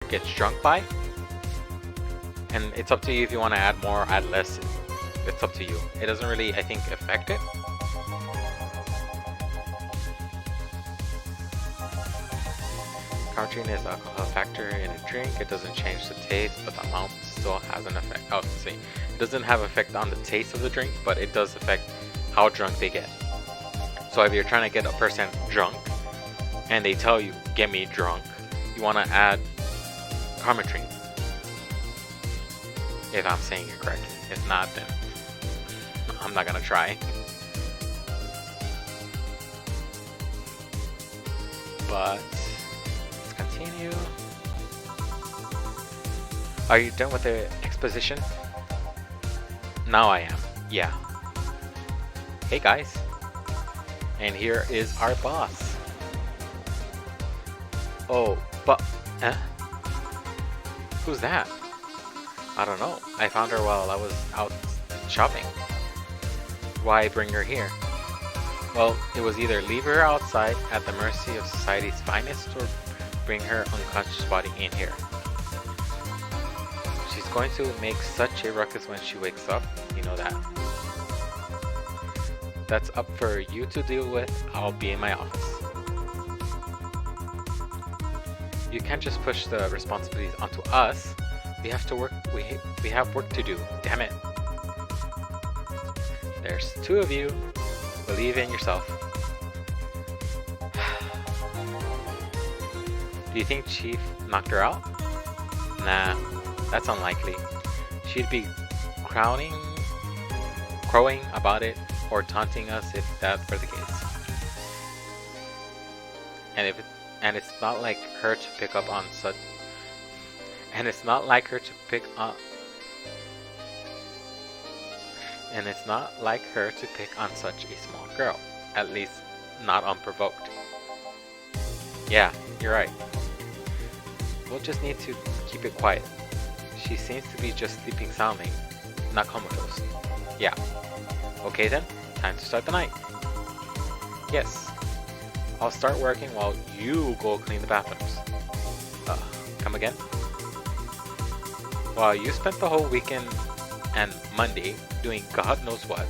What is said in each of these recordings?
gets drunk by. And it's up to you if you want to add more or add less. It's up to you. It doesn't really, I think, affect it. Counting is alcohol factor in a drink. It doesn't change the taste, but the amount still has an effect. Oh, see, it doesn't have effect on the taste of the drink, but it does affect how drunk they get. So if you're trying to get a person drunk, and they tell you, "Get me drunk," you want to add Carmetrine. If I'm saying it correctly. If not, then I'm not gonna try. But let's continue. Are you done with the exposition? Now I am. Yeah. Hey guys. And here is our boss. Oh, but who's that? I don't know. I found her while I was out shopping. Why bring her here? Well, it was either leave her outside at the mercy of society's finest or bring her unconscious body in here. She's going to make such a ruckus when she wakes up, you know that. That's up for you to deal with. I'll be in my office. You can't just push the responsibilities onto us. We have to work. We have work to do. Damn it. There's two of you. Believe in yourself. Do you think Chief knocked her out? Nah, that's unlikely. She'd be crowing about it or taunting us if that were the case. And it's not like her to pick up on such. And it's not like her to pick on. And it's not like her to pick on such a small girl. At least, not unprovoked. Yeah, you're right. We'll just need to keep it quiet. She seems to be just sleeping soundly, not comatose. Yeah. Okay then, time to start the night. Yes. I'll start working while you go clean the bathrooms. Come again? While you spent the whole weekend and Monday doing God knows what,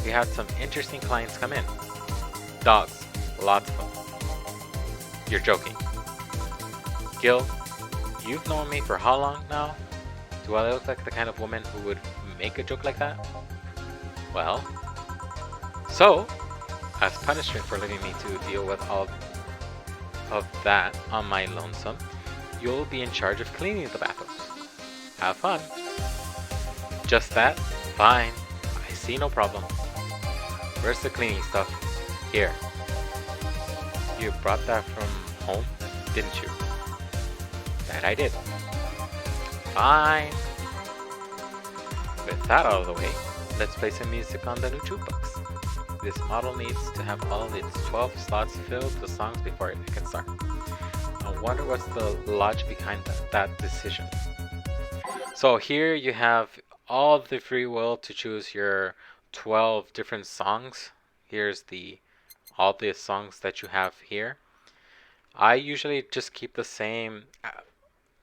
we had some interesting clients come in. Dogs, lots of them. You're joking. Gil, you've known me for how long now? Do I look like the kind of woman who would make a joke like that? Well, so, as punishment for leaving me to deal with all of that on my lonesome, you'll be in charge of cleaning the bathrooms. Have fun. Just that? Fine. I see no problem. Where's the cleaning stuff? Here. You brought that from home, didn't you? That I did. Fine. With that out of the way, let's play some music on the new jukebox. This model needs to have all of its 12 slots filled with songs before it can start. I wonder what's the logic behind that decision. So here you have all the free will to choose your 12 different songs. Here's all the songs that you have here. I usually just keep the same.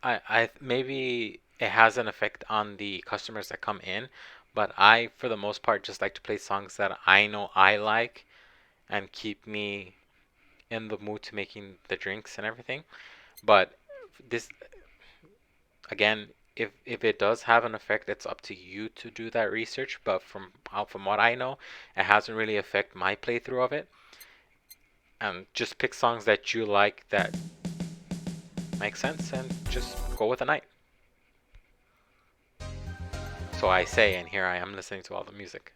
I maybe it has an effect on the customers that come in, but I, for the most part, just like to play songs that I know I like and keep me in the mood to making the drinks and everything. But this, again, if it does have an effect, it's up to you to do that research. But from what I know, it hasn't really affected my playthrough of it. And just pick songs that you like that make sense, and just go with the night. So I say, and here I am listening to all the music.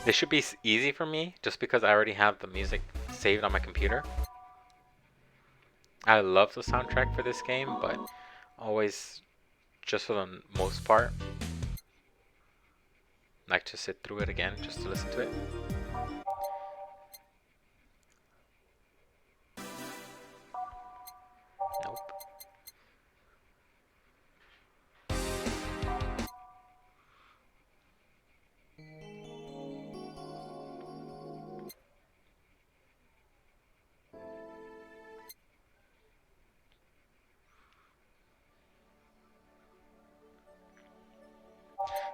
This should be easy for me, just because I already have the music saved on my computer. I love the soundtrack for this game, but always, just for the most part, like to sit through it again, just to listen to it. Nope.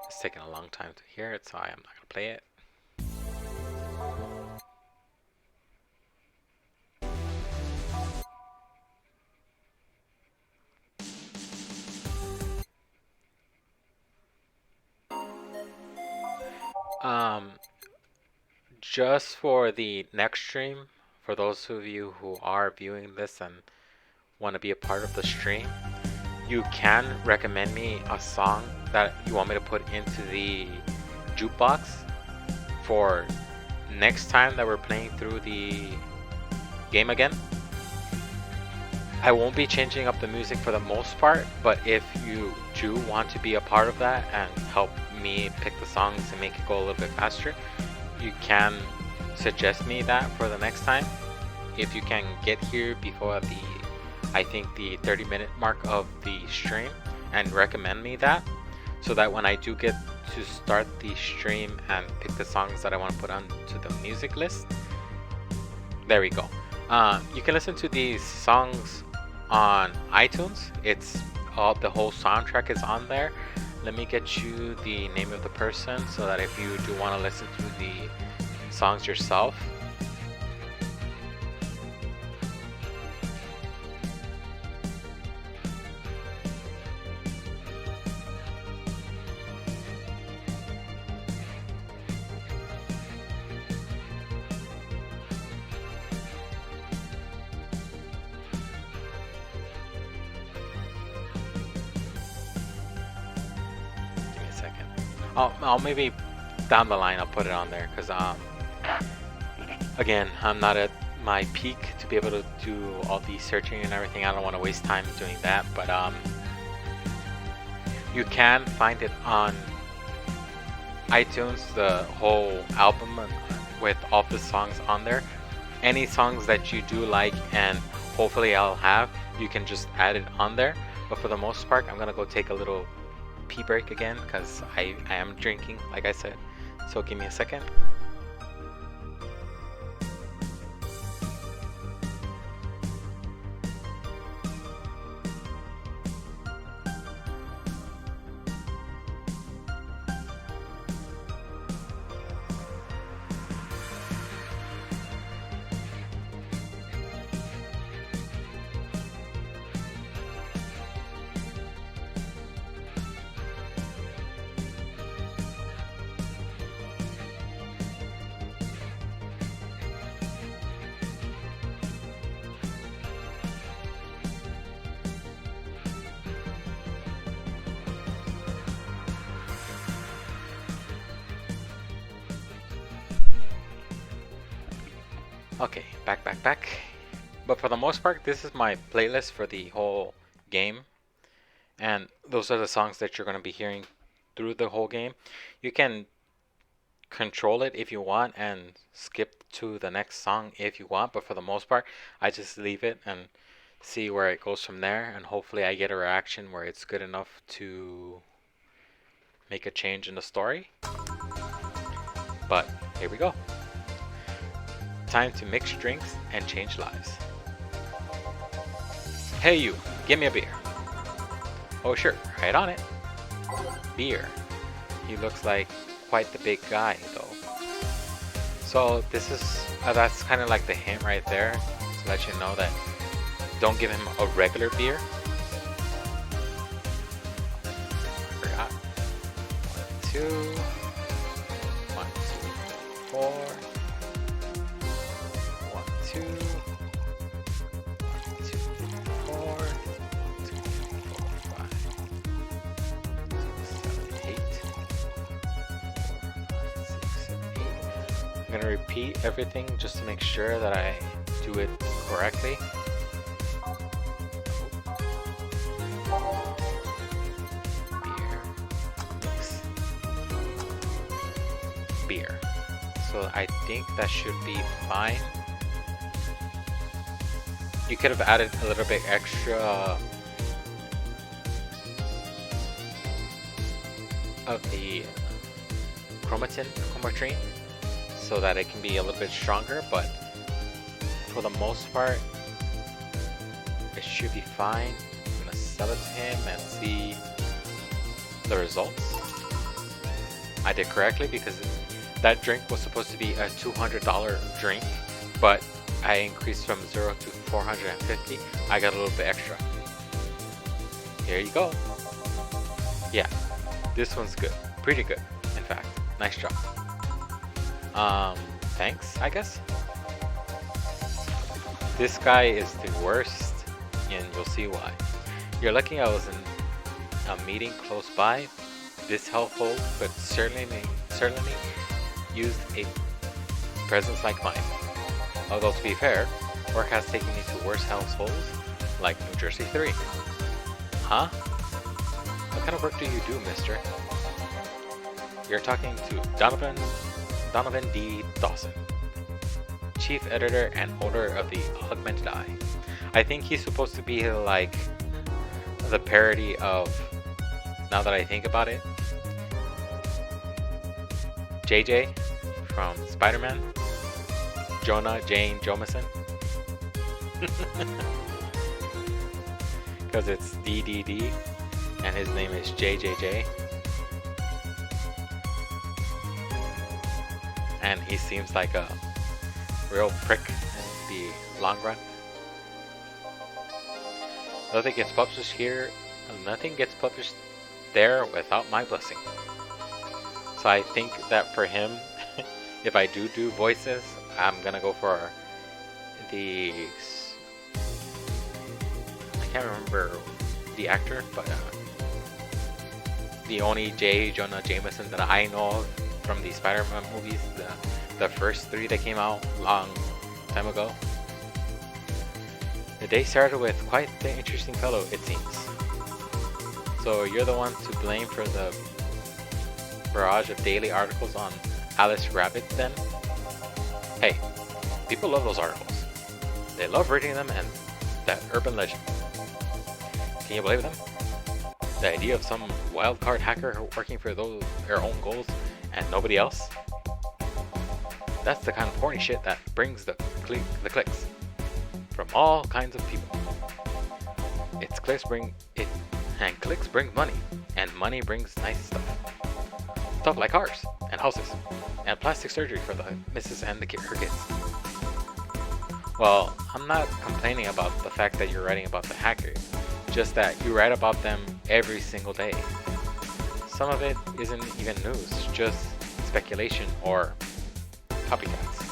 It's taking a long time to hear it, so I am not gonna play it. Um, just for the next stream, for those of you who are viewing this and want to be a part of the stream, you can recommend me a song that you want me to put into the jukebox for next time that we're playing through the game again. I won't be changing up the music for the most part, but if you do want to be a part of that and help me pick the songs and make it go a little bit faster, you can suggest me that for the next time. If you can get here before I think the 30-minute mark of the stream and recommend me that, so that when I do get to start the stream and pick the songs that I want to put onto the music list, there we go. You can listen to these songs on iTunes. It's the whole soundtrack is on there. Let me get you the name of the person so that if you do want to listen to the songs yourself. I'll maybe down the line I'll put it on there because again, I'm not at my peak to be able to do all the searching and everything. I don't want to waste time doing that, but you can find it on iTunes, the whole album with all the songs on there. Any songs that you do like and hopefully I'll have, you can just add it on there. But for the most part, I'm gonna go take a little pee break again because I am drinking, like I said. So give me a second. Okay, back. But for the most part, this is my playlist for the whole game. And those are the songs that you're going to be hearing through the whole game. You can control it if you want and skip to the next song if you want. But for the most part, I just leave it and see where it goes from there. And hopefully I get a reaction where it's good enough to make a change in the story. But here we go. Time to mix drinks and change lives. Hey you, give me a beer. Oh sure, right on it. Beer. He looks like quite the big guy though. So this is, that's kind of like the hint right there to let you know that don't give him a regular beer. I forgot. 1, 2, 1, 2, 4. 1, 2, 1, 2, 4, 1, 2, 4, 5, 6, 7, 8, 4, 5, 6, 7, 8. I'm gonna repeat everything just to make sure that I do it correctly. Beer, mix, beer. So I think that should be fine. You could have added a little bit extra of the chromatin so that it can be a little bit stronger, but for the most part it should be fine. I'm gonna sell it to him and see the results. I did correctly because that drink was supposed to be a $200 drink, but I increased from 0 to 450. I got a little bit extra. Here you go. Yeah, this one's good. Pretty good, in fact. Nice job. Thanks, I guess. This guy is the worst, and you'll see why. You're lucky I was in a meeting close by. This household could certainly use a presence like mine. Although to be fair, work has taken me to worse households, like New Jersey 3. Huh? What kind of work do you do, mister? You're talking to Donovan D. Dawson, chief editor and owner of the Augmented Eye. I think he's supposed to be like the parody of, now that I think about it, JJ from Spider-Man, Jonah Jane Jameson, because it's DDD and his name is JJJ, and he seems like a real prick in the long run. Nothing gets published here, nothing gets published there without my blessing. So I think that for him, if I do voices, I'm gonna go for the, I can't remember the actor, but the only Jonah Jameson that I know of from the Spider-Man movies, the first 3 that came out long time ago. The day started with quite the interesting fellow, it seems. So you're the one to blame for the barrage of daily articles on Alice Rabbit then? Hey, people love those articles. They love reading them and that urban legend. Can you believe them? The idea of some wildcard hacker working for their own goals and nobody else? That's the kind of horny shit that brings the clicks from all kinds of people. Clicks bring money, and money brings nice stuff. Stuff like cars and houses and plastic surgery for the missus and her kids. Well, I'm not complaining about the fact that you're writing about the hackers, just that you write about them every single day. Some of it isn't even news, just speculation or copycats.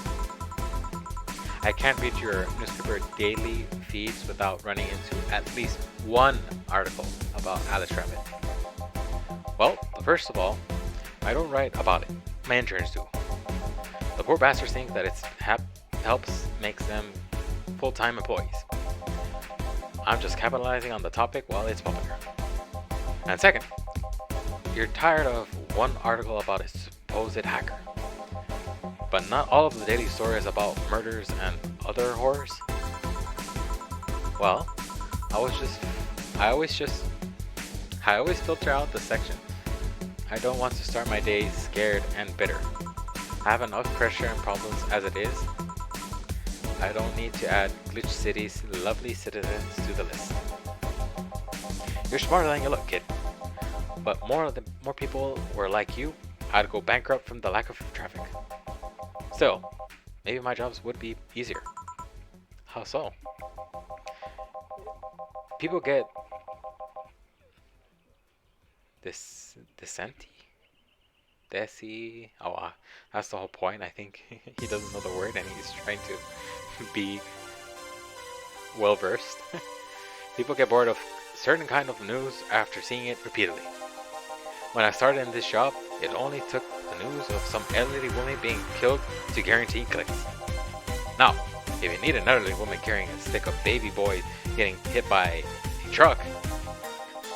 I can't read your newspaper daily feeds without running into at least one article about Alice Rabbit. Well, first of all, I don't write about it. My interns do. The poor bastards think that it makes them full-time employees. I'm just capitalizing on the topic while it's popular. And second, you're tired of one article about a supposed hacker. But not all of the daily stories about murders and other horrors. Well, I always filter out the section. I don't want to start my day scared and bitter. I have enough pressure and problems as it is. I don't need to add Glitch City's lovely citizens to the list. You're smarter than you look, kid. But more people were like you, I'd go bankrupt from the lack of traffic. Still, maybe my jobs would be easier. How so? People get this Desi. Oh, that's the whole point. I think he doesn't know the word and he's trying to be well versed. People get bored of certain kind of news after seeing it repeatedly. When I started in this job, it only took the news of some elderly woman being killed to guarantee clicks. Now, if you need an elderly woman carrying a stick of baby boy getting hit by a truck,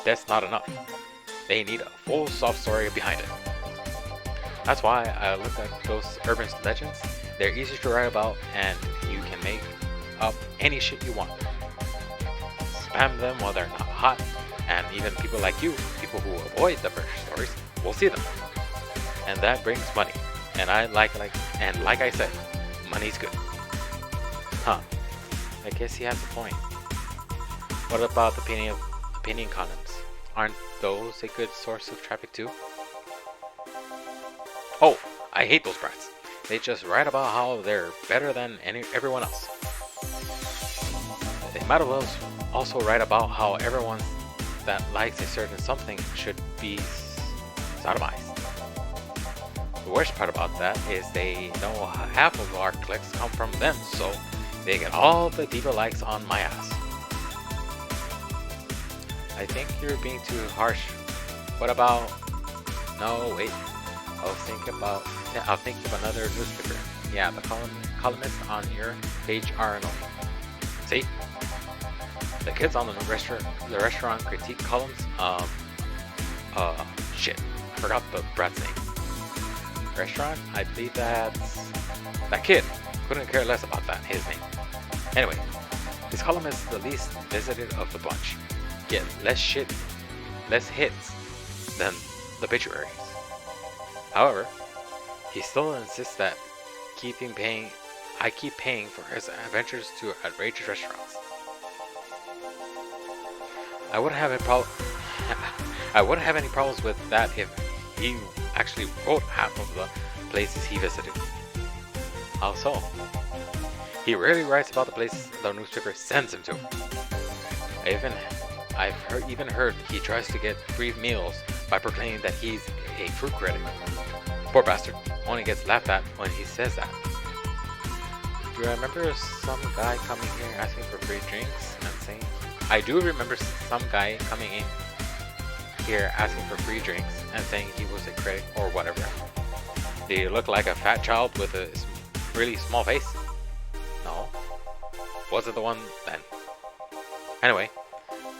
that's not enough. They need a full sob story behind it. That's why I look at those urban legends. They're easy to write about and you can make up any shit you want. Spam them while they're not hot, and even people like you, people who avoid the fresh stories, will see them. And that brings money. And like I said, money's good. Huh. I guess he has a point. What about the opinion columns? Aren't those a good source of traffic too? Oh, I hate those brats. They just write about how they're better than everyone else. They might as well also write about how everyone that likes a certain something should be sodomized. The worst part about that is they know half of our clicks come from them, so they get all the diva likes on my ass. I think you're being too harsh. What about... No, wait. I'll think of another newspaper. Yeah, the columnists on your page are annoying. See? The kids on the restaurant critique columns, shit. I forgot the brat's name. Restaurant? I believe that's... That kid. Couldn't care less about that, his name. Anyway, his column is the least visited of the bunch. Get less hits than the obituaries. However, he still insists that I keep paying for his adventures to outrageous restaurants. I wouldn't have any problems with that if he actually wrote half of the places he visited. How so? He rarely writes about the places the newspaper sends him to. I've even heard he tries to get free meals by proclaiming that he's a fruit critic. Poor bastard, only gets laughed at when he says that. Do you remember some guy coming here asking for free drinks and saying... I do remember some guy coming in here asking for free drinks and saying he was a critic or whatever. Did he look like a fat child with a really small face? No. Was it the one then? Anyway,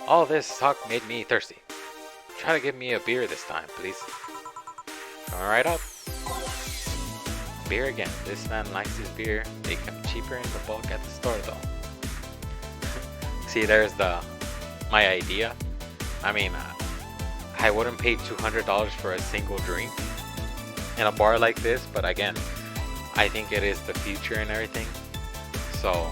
all this talk made me thirsty. Try to give me a beer this time, please. Come right up. Beer again. This man likes his beer. They come cheaper in the bulk at the store though. See, there's my idea. I mean, I wouldn't pay $200 for a single drink in a bar like this, but again, I think it is the future and everything. So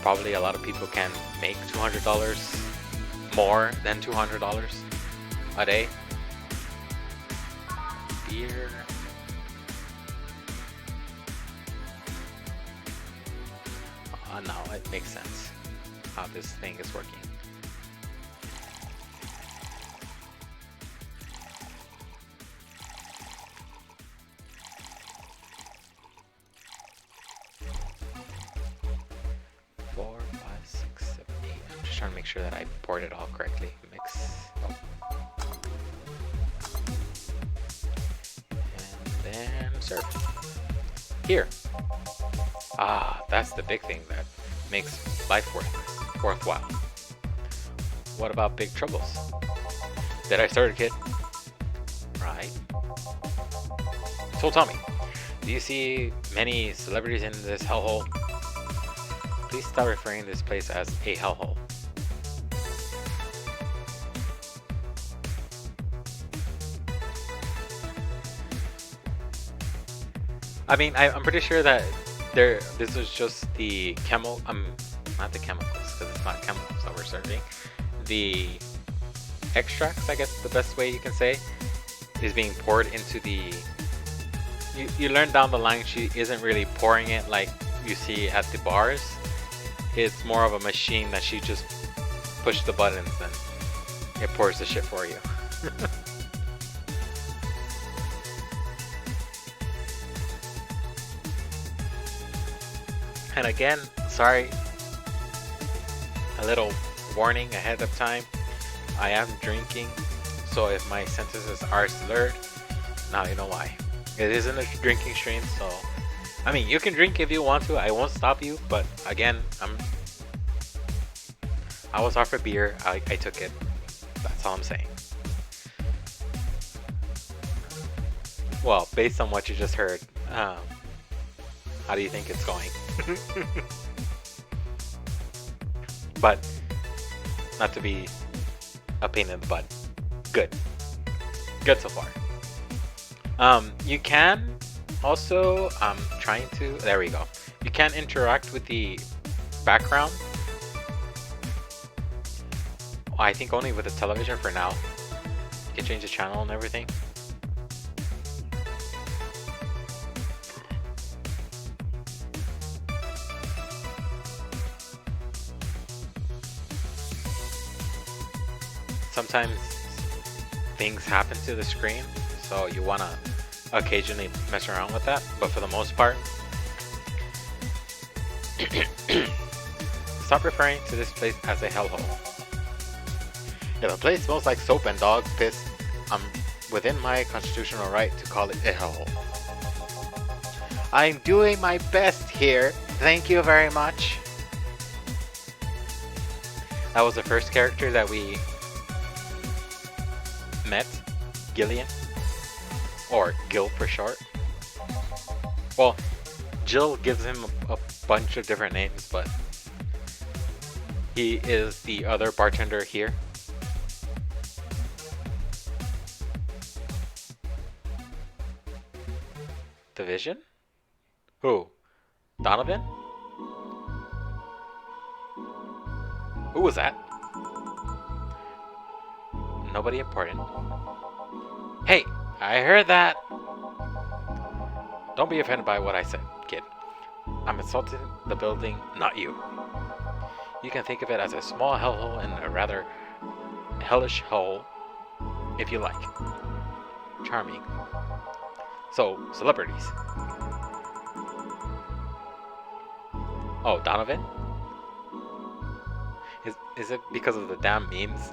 probably a lot of people can make $200 more than $200 a day. Beer. Now it makes sense how this thing is working. Four, 5, 6, 7, 8. I'm just trying to make sure that I poured it all correctly. Mix. Oh. And then serve. Here. Ah, that's the big thing that makes life worthwhile. What about big troubles? Did I start a kid? Right. So tell me, do you see many celebrities in this hellhole? Please stop referring to this place as a hellhole. I mean, I'm pretty sure that this is just the not the chemicals, because it's not chemicals that we're serving. The extracts, I guess the best way you can say, is being poured into the... You learn down the line she isn't really pouring it like you see at the bars. It's more of a machine that she just push the buttons and it pours the shit for you. And again, sorry, a little warning ahead of time. I am drinking, so if my sentences are slurred, now you know why. It isn't a drinking stream, so I mean, you can drink if you want to. I won't stop you, but again, I was offered beer. I took it. That's all I'm saying. Well, based on what you just heard, how do you think it's going? But not to be a pain in the butt. Good so far. You can also trying to, there we go, you can interact with the background. I think only with the television for now. You can change the channel and everything. Sometimes things happen to the screen, so you want to occasionally mess around with that, but for the most part, stop referring to this place as a hellhole. If a place smells like soap and dog piss, I'm within my constitutional right to call it a hellhole. I'm doing my best here, thank you very much. That was the first character that we met, Gillian, or Gil for short. Well, Jill gives him a bunch of different names, but he is the other bartender here. Division? Who? Donovan? Who was that? Nobody important. Hey, I heard that. Don't be offended by what I said, kid. I'm insulting the building, not you. You can think of it as a small hellhole and a rather hellish hole, if you like. Charming. So, celebrities. Oh, Donovan? Is it because of the damn memes?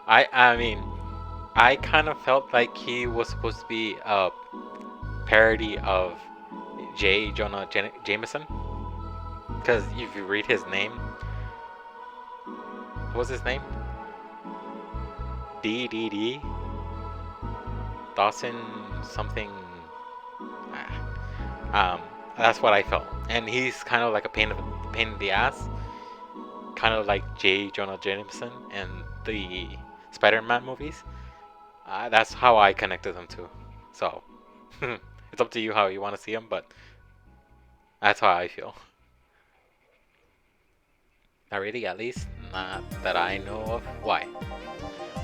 I mean, I kind of felt like he was supposed to be a parody of J. Jonah Jameson. Because if you read his name, what was his name? D. Dawson something. That's what I felt. And he's kind of like a pain in the ass. Kind of like J. Jonah Jameson in the Spider-Man movies. That's how I connected them to. So, it's up to you how you want to see them, but that's how I feel. Not really, at least not that I know of. Why?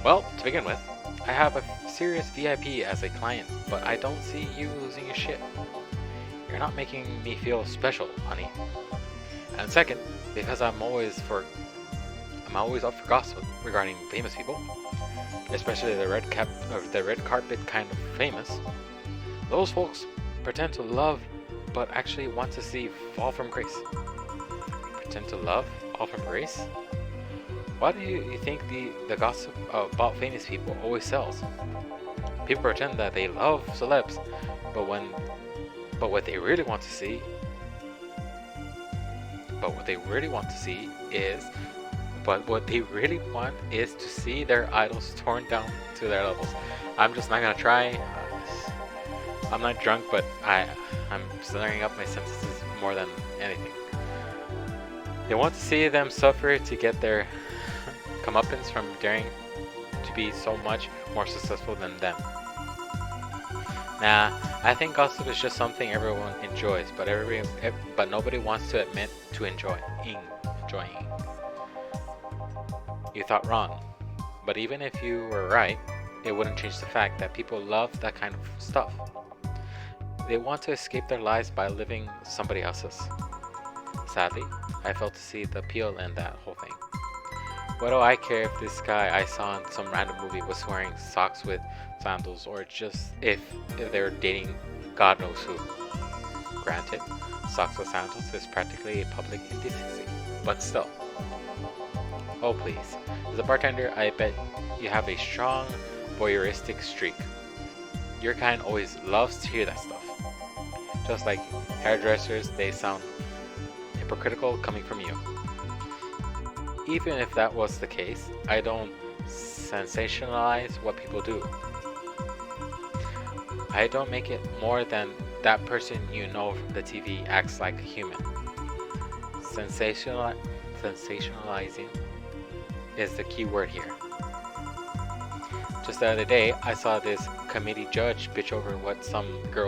Well, to begin with, I have a serious VIP as a client, but I don't see you losing your shit. You're not making me feel special, honey. And second, because I'm always up for gossip regarding famous people, especially the red carpet kind of famous. Those folks pretend to love, but actually want to see fall from grace. Pretend to love, fall from grace? Why do you think the gossip about famous people always sells? People pretend that they love celebs, but what they really want to see is to see their idols torn down to their levels. I'm just not gonna try. I'm not drunk, but I'm stirring up my senses more than anything. They want to see them suffer to get their comeuppance from daring to be so much more successful than them. Nah, I think gossip is just something everyone enjoys, but nobody wants to admit to enjoying. You thought wrong, but even if you were right, it wouldn't change the fact that people love that kind of stuff. They want to escape their lives by living somebody else's. Sadly, I failed to see the appeal in that whole thing. What do I care if this guy I saw in some random movie was wearing socks with sandals, or just if they're dating God knows who. Granted, socks with sandals is practically a public indecency, but still. Oh please, as a bartender, I bet you have a strong voyeuristic streak. Your kind always loves to hear that stuff. Just like hairdressers, they sound hypocritical coming from you. Even if that was the case, I don't sensationalize what people do. I don't make it more than that person you know from the TV acts like a human. Sensationalizing is the key word here. Just the other day, I saw this committee judge bitch over what some girl